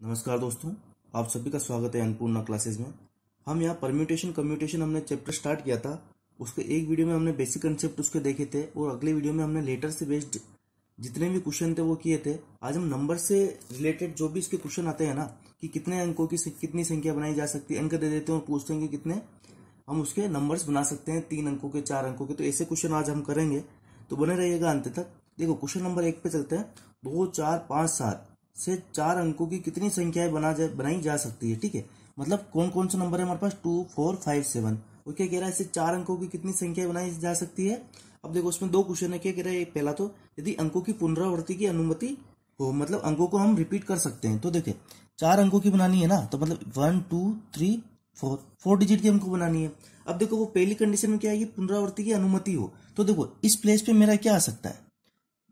नमस्कार दोस्तों, आप सभी का स्वागत है अन्नपूर्णा क्लासेस में। हम यहाँ परम्यूटेशन कम्यूटेशन हमने चैप्टर स्टार्ट किया था। उसके एक वीडियो में हमने बेसिक कंसेप्ट उसके देखे थे और अगले वीडियो में हमने लेटर से बेस्ड जितने भी क्वेश्चन थे वो किए थे। आज हम नंबर से रिलेटेड जो भी इसके क्वेश्चन आते हैं ना, कि कितने अंकों की कितनी संख्या बनाई जा सकती है, अंक दे देते हैं और पूछते हैं कि कितने हम उसके नंबर्स बना सकते हैं, 3 अंकों के, 4 अंकों के। तो ऐसे क्वेश्चन आज हम करेंगे, तो बने रहिएगा अंत तक। देखो क्वेश्चन नंबर 1 पे चलते हैं। 2, 4, 5, 7 से 4 अंकों की कितनी संख्याएं बनाई जा सकती है। ठीक है, मतलब कौन कौन से नंबर है हमारे पास, 2, 4, 5, 7। और क्या कह रहा है, इससे 4 अंकों की कितनी संख्याएं बनाई जा सकती है। अब देखो उसमें 2 क्वेश्चन है। क्या कह रहा है, पहला तो यदि अंकों की पुनरावृत्ति की अनुमति हो, मतलब अंकों को हम रिपीट कर सकते हैं। तो देखिए 4 अंकों की बनानी है ना, तो मतलब 1, 2, 3, 4 डिजिट की हमको बनानी है। अब देखो वो पहली कंडीशन में क्या है, पुनरावृत्ति की अनुमति हो। तो देखो इस प्लेस पे मेरा क्या आ सकता है,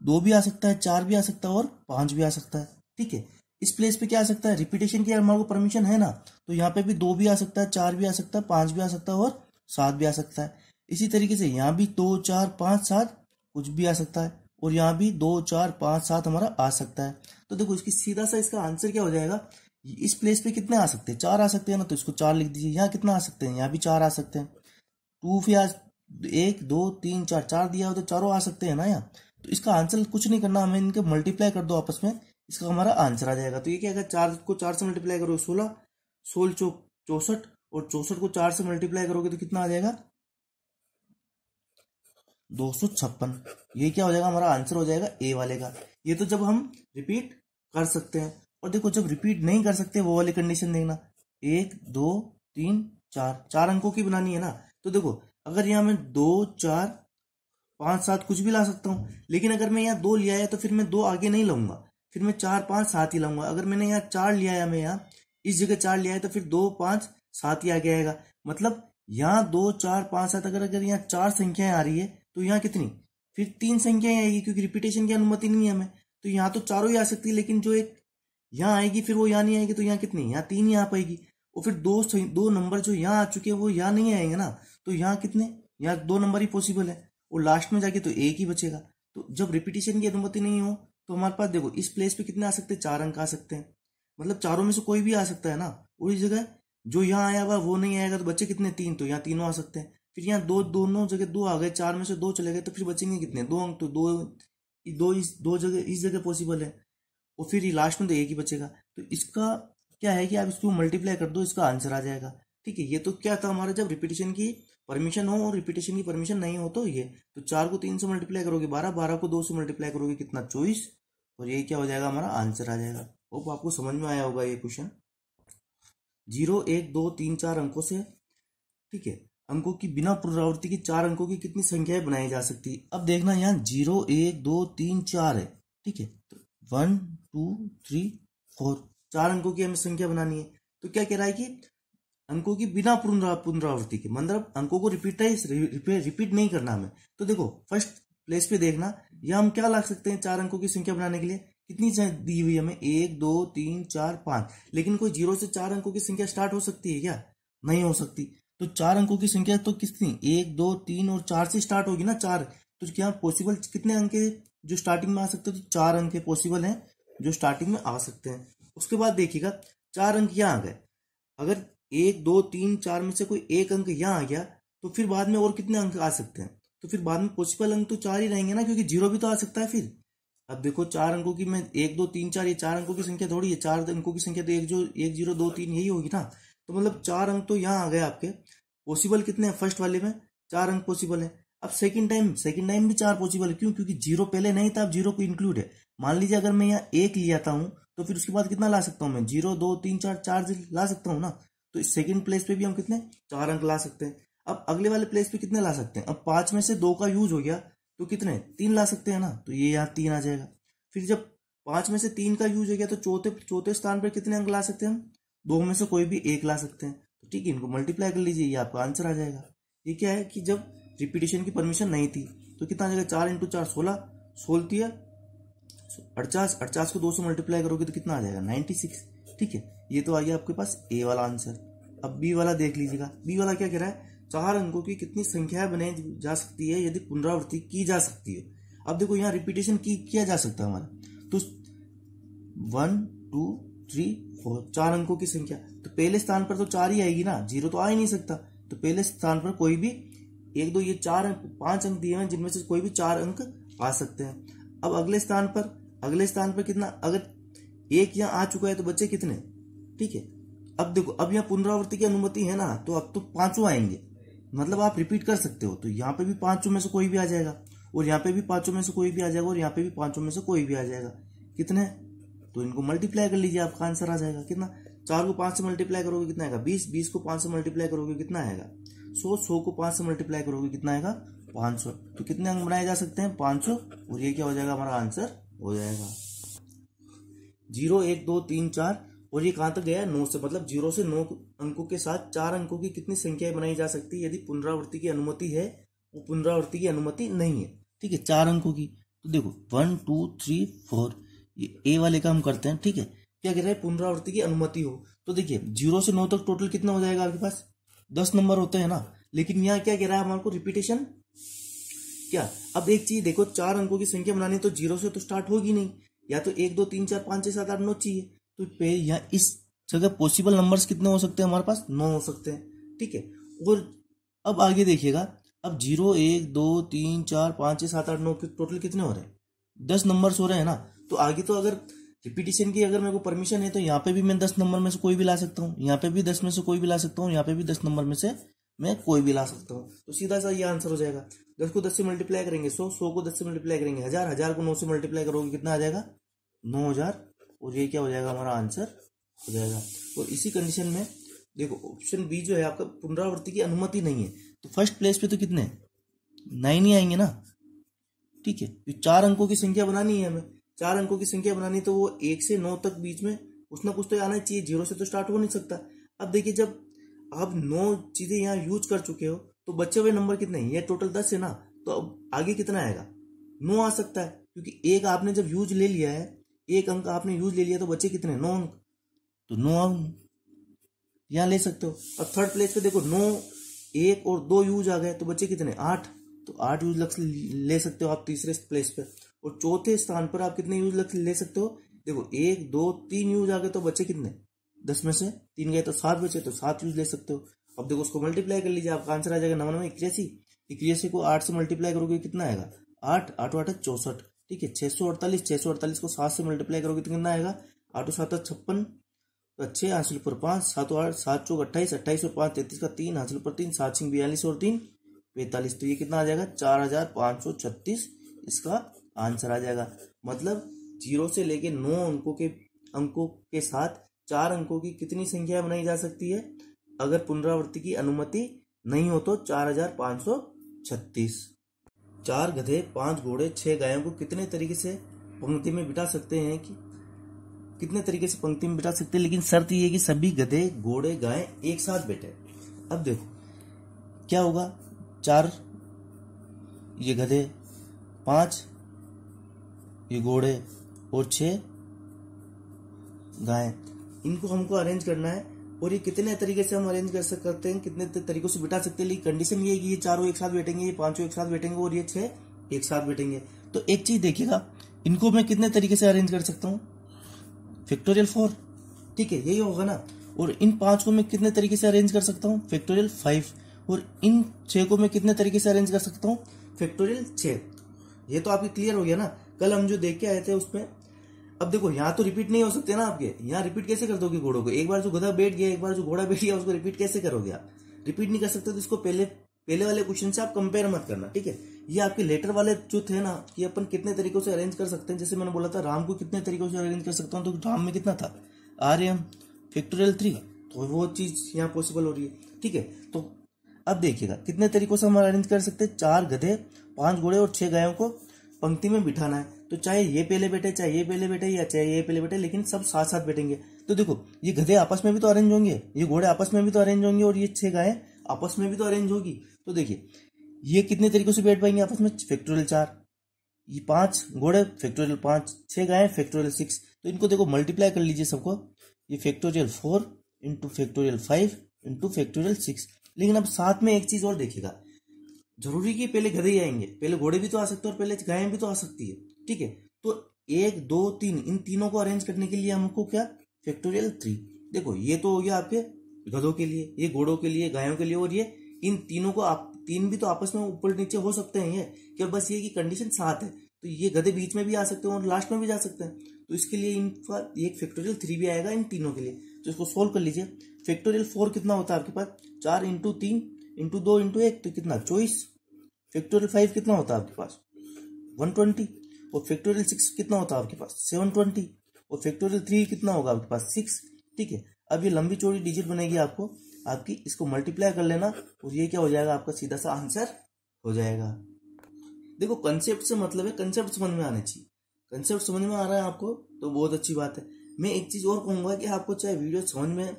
2 भी आ सकता है, 4 भी आ सकता है और 5 भी आ सकता है। ठीक है, इस प्लेस पे क्या आ सकता है, रिपीटेशन की हमारे को परमिशन है ना, तो यहाँ पे भी 2 भी आ सकता है, 4 भी आ सकता है, 5 भी आ सकता है और 7 भी आ सकता है। इसी तरीके से यहाँ भी 2, 4, 5, 7 कुछ भी आ सकता है और यहाँ भी 2, 4, 5, 7 हमारा आ सकता है। तो देखो इसकी सीधा सा इसका आंसर क्या हो जाएगा, इस प्लेस पे कितने आ सकते हैं, 4 आ सकते हैं ना, तो इसको 4 लिख दीजिए। यहाँ कितना आ सकते हैं, यहाँ भी 4 आ सकते हैं। 2 फिर 1, 2, 3, 4, 4 दिया हो तो चारों आ सकते हैं ना यहाँ। तो इसका आंसर कुछ नहीं करना, हमें इनके मल्टीप्लाई कर दो आपस में, इसका हमारा आंसर आ जाएगा। तो ये क्या है, 4 को 4 से मल्टीप्लाई करो 16, 16 चौक 64 और 64 को 4 से मल्टीप्लाई करोगे तो कितना आ जाएगा, 256। ये क्या हो जाएगा, हमारा आंसर हो जाएगा ए वाले का। ये तो जब हम रिपीट कर सकते हैं। और देखो जब रिपीट नहीं कर सकते वो वाली कंडीशन देखना, 1, 2, 3, 4, 4 अंकों की बनानी है ना। तो देखो अगर यहाँ मैं 2, 4, 5, 7 कुछ भी ला सकता हूँ, लेकिन अगर मैं यहाँ 2 लिया है तो फिर मैं 2 आगे नहीं लाऊंगा, फिर मैं 4, 5, 7 ही लाऊंगा। अगर मैंने यहाँ 4 लिया है, मैं यहाँ इस जगह 4 लिया है तो फिर 2, 5, 7 ही आगे आएगा। मतलब यहाँ 2, 4, 5, 7 अगर अगर यहाँ 4 संख्याएं आ रही है तो यहाँ कितनी, फिर 3 संख्याएं आएगी, क्योंकि रिपीटेशन की अनुमति नहीं है हमें। तो यहाँ तो चारों ही आ सकती है, लेकिन जो एक यहाँ आएगी फिर वो यहाँ नहीं आएगी, तो यहाँ कितनी, यहाँ 3 ही आ पाएगी। और फिर दो नंबर जो यहाँ आ चुके हैं वो यहाँ नहीं आएंगे ना, तो यहाँ कितने, यहाँ 2 नंबर ही पॉसिबल है और लास्ट में जाके तो एक ही बचेगा। तो जब रिपीटेशन की अनुमति नहीं हो तो हमारे पास देखो इस प्लेस पे कितने आ सकते हैं, 4 अंक आ सकते हैं। मतलब चारों में से कोई भी आ सकता है ना। और इस जगह जो यहाँ आया हुआ वो नहीं आएगा, तो बच्चे कितने, 3, तो यहाँ तीनों आ सकते हैं। फिर यहाँ दोनों जगह 2 आ गए, 4 में से 2 चले गए, तो फिर बचेंगे कितने, 2 अंक। तो दो जगह इस जगह पॉसिबल है और फिर लास्ट में तो एक ही बचेगा। तो इसका क्या है कि आप इसको मल्टीप्लाई कर दो, इसका आंसर आ जाएगा। ठीक है, ये तो क्या था हमारा, जब रिपीटेशन की परमिशन हो और रिपीटेशन की परमिशन नहीं हो तो ये। तो 4 को 3 से मल्टीप्लाई करोगे 12, 12 को 2 से मल्टीप्लाई करोगे कितना, 24, और ये क्या हो जाएगा, हमारा आंसर आ जाएगा। होप आपको समझ में आया होगा ये क्वेश्चन। 0, 1, 2, 3, 4 अंकों से, ठीक है, अंकों की बिना पुनरावृत्ति की 4 अंकों की कितनी संख्याएं बनाई जा सकती है। अब देखना यहाँ 0, 1, 2, 3, 4 है। ठीक है, तो 1, 2, 3, 4, 4 अंकों की हमें संख्या बनानी है। तो क्या कह रहा है कि अंकों की बिना पुनरावृत्ति के, मतलब अंकों को रिपीट नहीं करना हमें। तो देखो फर्स्ट प्लेस पे देखना, यह हम क्या ला सकते हैं 4 अंकों की संख्या बनाने के लिए, कितनी दी हुई हमें, 1, 2, 3, 4, 5। लेकिन कोई 0 से 4 अंकों की संख्या स्टार्ट हो सकती है क्या, नहीं हो सकती। तो 4 अंकों की संख्या तो कितनी, 1, 2, 3 और 4 से स्टार्ट होगी ना, 4। तो क्या पॉसिबल कितने अंक जो स्टार्टिंग में आ सकते हैं, तो 4 अंक पॉसिबल हैं जो स्टार्टिंग में आ सकते हैं। उसके बाद देखिएगा 4 अंक यहाँ आ गए, अगर 1, 2, 3, 4 में से कोई एक अंक यहाँ आ गया तो फिर बाद में और कितने अंक आ सकते हैं, तो फिर बाद में पॉसिबल अंक तो 4 ही रहेंगे ना, क्योंकि 0 भी तो आ सकता है फिर। अब देखो 4 अंकों की, मैं 1, 2, 3, 4, ये 4 अंकों की संख्या थोड़ी है, 4 अंकों की संख्या तो 1, 0, 2, 3 यही होगी ना। तो मतलब 4 अंक तो यहाँ आ गए आपके। पॉसिबल कितने हैं, फर्स्ट वाले में 4 अंक पॉसिबल है। अब सेकंड टाइम भी 4 पॉसिबल है, क्यों, क्योंकि 0 पहले नहीं था, अब 0 को इंक्लूड है। मान लीजिए अगर मैं यहाँ 1 लिया हूँ तो फिर उसके बाद कितना ला सकता हूँ मैं, 0, 2, 3, 4, 4 ला सकता हूँ ना। तो इस सेकंड प्लेस पे भी हम कितने, 4 अंक ला सकते हैं। अब अगले वाले प्लेस पे कितने ला सकते हैं, अब 5 में से 2 का यूज हो गया तो कितने, 3 ला सकते हैं ना, तो ये यहाँ 3 आ जाएगा। फिर जब 5 में से 3 का यूज हो गया तो चौथे स्थान पर कितने अंक ला सकते हैं हम, 2 में से कोई भी एक ला सकते हैं। तो ठीक है, इनको मल्टीप्लाई कर लीजिए, ये आपका आंसर आ जाएगा। ये क्या है कि जब रिपीटेशन की परमिशन नहीं थी तो कितना आ जाएगा, 4 × 4 16, 16 48, 48 को 2 से मल्टीप्लाई करोगे तो कितना आ जाएगा, 96। ठीक है, ये तो आ गया आपके पास ए वाला आंसर। अब बी वाला देख लीजिएगा, बी वाला क्या कह रहा है, 4 अंकों की कितनी संख्याएं बनाई जा सकती है यदि पुनरावृत्ति की जा सकती है। अब देखो यहाँ रिपीटेशन किया जा सकता है हमारा, तो 1, 2, 3 4, 4 अंकों की संख्या। तो पहले स्थान पर तो 4 ही आएगी ना, 0 तो आ ही नहीं सकता। तो पहले स्थान पर कोई भी 1 2 ये 5 अंक दिए हैं जिनमें से कोई भी 4 अंक आ सकते हैं। अब अगले स्थान पर कितना, अगर 1 यहाँ आ चुका है तो बच्चे कितने, ठीक है। अब देखो, अब यहाँ पुनरावृत्ति की अनुमति है ना, तो अब तो 5 आएंगे, मतलब आप रिपीट कर सकते हो। तो यहाँ पे भी 5 में से कोई भी आ जाएगा, और यहाँ पे भी 5 में से कोई भी आ जाएगा, और यहाँ पे भी 5 में से कोई भी आ जाएगा। कितने, तो इनको मल्टीप्लाई कर लीजिए, आपका आंसर आ जाएगा। कितना, 4 को 5 से मल्टीप्लाई करोगे कितना आएगा 20, 20 को 5 से मल्टीप्लाई करोगे कितना आएगा 100, 100 को 5 से मल्टीप्लाई करोगे कितना आएगा 500। तो कितने अंक बनाए जा सकते हैं 500, और ये क्या हो जाएगा हमारा आंसर हो जाएगा 0 1 2 3 4। और ये कहां तक गया 9 से, मतलब 0 से 9 अंकों के साथ 4 अंकों की कितनी संख्याएं बनाई जा सकती है यदि पुनरावृत्ति की अनुमति है, वो पुनरावृत्ति की अनुमति नहीं है, ठीक है, 4 अंकों की। तो देखो 1 2 3 4, ये ए वाले का हम करते हैं, ठीक है। क्या कह रहा है, पुनरावृत्ति की अनुमति हो। तो देखिए 0 से 9 तक टोटल कितना हो जाएगा आपके पास 10 नंबर होते हैं ना, लेकिन यहाँ क्या कह रहा है हमारे को, रिपीटेशन क्या। अब एक चीज देखो, 4 अंकों की संख्या बनानी तो 0 से तो स्टार्ट होगी नहीं, या तो 1 2 3 4 5 6 7 8 9 चाहिए। तो पे यहाँ इस जगह पॉसिबल नंबर्स कितने हो सकते हैं हमारे पास 9 हो सकते हैं, ठीक है। और अब आगे देखिएगा, अब 0 1 2 3 4 5 6 7 8 9 टोटल कितने हो रहे हैं 10 नंबर्स हो रहे हैं ना। तो आगे तो अगर रिपीटिशन की अगर मेरे को परमिशन है तो यहाँ पे भी मैं 10 नंबर में से कोई भी ला सकता हूँ, यहाँ पे भी 10 में से कोई भी ला सकता हूँ, यहाँ पे भी 10 नंबर में से मैं कोई भी ला सकता हूँ। तो सीधा सा ये आंसर हो जाएगा। 10 को 10 से मल्टीप्लाई करेंगे 100, 100 को 10 से मल्टीप्लाई करेंगे 1000, 1000 को 9 से मल्टीप्लाई करोगे कितना आ जाएगा 9000, और ये क्या हो जाएगा हमारा आंसर हो जाएगा। और इसी कंडीशन में देखो ऑप्शन बी जो है आपका, पुनरावृत्ति की अनुमति नहीं है, तो फर्स्ट प्लेस पे तो कितने 9 ही आएंगे ना, ठीक है। तो 4 अंकों की संख्या बनानी है हमें, 4 अंकों की संख्या बनानी तो वो 1 से 9 तक बीच में कुछ ना कुछ तो आना चाहिए, 0 से तो स्टार्ट हो नहीं सकता। अब देखिए जब आप 9 चीजें यहाँ यूज कर चुके हो तो बचे हुए नंबर कितने हैं, ये टोटल 10 है ना, तो अब आगे कितना आएगा 9 आ सकता है, क्योंकि एक आपने जब यूज ले लिया है, एक अंक आपने यूज ले लिया, तो बचे कितने 9 अंक, तो 9 अंक यहाँ ले सकते हो। अब थर्ड प्लेस पे देखो 9 1 और 2 यूज आ गए, तो बचे कितने 8, तो 8 यूज ले सकते हो आप तीसरे प्लेस पे। और चौथे स्थान पर आप कितने यूज ले सकते हो, देखो 1 2 3 यूज आ गए, तो बचे कितने 10 में से 3 गए तो 7 बचे, तो 7 यूज ले सकते हो। अब देखो उसको मल्टीप्लाई कर लीजिए, आपका आंसर आ जाएगा 99 81। 81 को 8 से मल्टीप्लाई करोगे कितना आएगा 8 8 8 64, ठीक है। 648, 648 को 7 से मल्टीप्लाई करोगे तो कितना आएगा 8 7 56, तो अच्छे हासिल पर 5 7 8 7 चौक 28, 28 और 5 33 का 3 हासिल पर 3 7 6 42 और 3 45, तो ये कितना आ जाएगा 4536 इसका आंसर आ जाएगा। मतलब 0 से लेके 9 अंकों के साथ 4 अंकों की कितनी संख्या बनाई जा सकती है अगर पुनरावृत्ति की अनुमति नहीं हो, तो 4536। 4 गधे 5 घोड़े 6 गायों को कितने तरीके से पंक्ति में बिठा सकते हैं, कि कितने तरीके से पंक्ति में बिठा सकते हैं, लेकिन शर्त ये है कि सभी गधे घोड़े गाय एक साथ बैठे। अब देखो क्या होगा, 4 ये गधे, 5 ये घोड़े और 6 गाय, इनको हमको अरेंज करना है। और ये कितने तरीके से हम अरेंज कर सकते हैं, कितने तरीकों से बिठा सकते हैं, लेकिन कंडीशन ये है कि ये 4 एक साथ बैठेंगे, ये 5 एक साथ बैठेंगे, और ये 6 एक साथ बैठेंगे। तो एक चीज देखिएगा, इनको मैं कितने तरीके से अरेंज कर सकता हूँ, फैक्टोरियल 4, ठीक है, यही होगा ना। और इन 5 को मैं कितने तरीके से अरेंज कर सकता हूँ, फैक्टोरियल 5। और इन 6 को मैं कितने तरीके से अरेंज कर सकता हूँ, फैक्टोरियल 6। ये तो आपकी क्लियर हो गया ना, कल हम जो देख के आए थे उसमें। अब देखो यहाँ तो रिपीट नहीं हो सकते ना आपके, यहाँ रिपीट कैसे कर दोगे घोड़ों को, एक बार जो गधा बैठ गया, एक बार जो घोड़ा बैठ गया, उसको रिपीट कैसे करोगे आप, रिपीट नहीं कर सकते। तो इसको पहले वाले क्वेश्चन से आप कंपेयर मत करना, ठीक है। ये आपके लेटर वाले जो थे ना, कि अपन कितने तरीकों से अरेंज कर सकते हैं, जैसे मैंने बोला था राम को कितने तरीकों से अरेंज कर सकता हूँ, तो राम में कितना था आर्यम फैक्टोरियल 3, तो वो चीज यहाँ पॉसिबल हो रही है, ठीक है। तो अब देखिएगा कितने तरीकों से हम अरेंज कर सकते हैं, 4 गधे 5 घोड़े और 6 गायों को पंक्ति में बिठाना है। तो चाहे ये पहले बैठे, चाहे ये पहले बैठे, या चाहे ये पहले बैठे, लेकिन सब साथ साथ बैठेंगे। तो देखो ये गधे आपस में भी तो अरेंज होंगे, ये घोड़े आपस में भी तो अरेंज होंगे, और ये 6 गायें आपस में भी तो अरेंज होगी। तो देखिए ये कितने तरीकों से बैठ पाएंगे आपस में, फैक्टोरियल 4, ये 5 घोड़े फैक्टोरियल 5, 6 गायें फैक्टोरियल 6। तो इनको देखो मल्टीप्लाई कर लीजिए सबको, ये factorial 4 into factorial 5 into factorial 6। लेकिन अब साथ में एक चीज और देखिएगा, जरूरी कि पहले गधे ही आएंगे, पहले घोड़े भी तो आ सकते हैं और पहले गायें भी तो आ सकती है, ठीक है। तो 1 2 3 इन तीनों को अरेंज करने के लिए हमको क्या फैक्टोरियल 3। देखो ये तो हो गया आपके गधों के लिए, ये घोड़ों के लिए, गायों के लिए, और ये इन तीनों को आप तीन भी तो आपस में ऊपर नीचे हो सकते हैं। ये क्या बस ये की कंडीशन 7 है, तो ये गधे बीच में भी आ सकते हैं और लास्ट में भी जा सकते हैं। तो इसके लिए इनका एक फैक्टोरियल 3 भी आएगा इन तीनों के लिए। तो इसको सोल्व कर लीजिए। फैक्टोरियल 4 कितना होता है आपके पास, 4 इंटू 3 इंटू 2 इंटू 1, तो कितना 24। फैक्टोरियल 5 कितना होता है आपके पास 120। और फैक्टोरियल 6 कितना होता है आपके पास 720। और फैक्टोरियल 3 कितना होगा आपके पास 6। ठीक है, अब ये लंबी चौड़ी डिजिट बनेगी आपको आपकी, इसको मल्टीप्लाई कर लेना और ये क्या हो जाएगा आपका सीधा सा आंसर हो जाएगा। देखो कंसेप्ट से मतलब है कंसेप्ट समझ में आने चाहिए। कंसेप्ट समझ में आ रहा है आपको तो बहुत अच्छी बात है। मैं एक चीज और कहूंगा कि आपको चाहे वीडियो समझ में,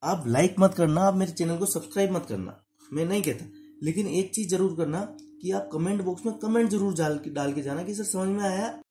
आप लाइक मत करना, आप मेरे चैनल को सब्सक्राइब मत करना, मैं नहीं कहता, लेकिन एक चीज जरूर करना कि आप कमेंट बॉक्स में कमेंट जरूर डाल के जाना कि सर समझ में आया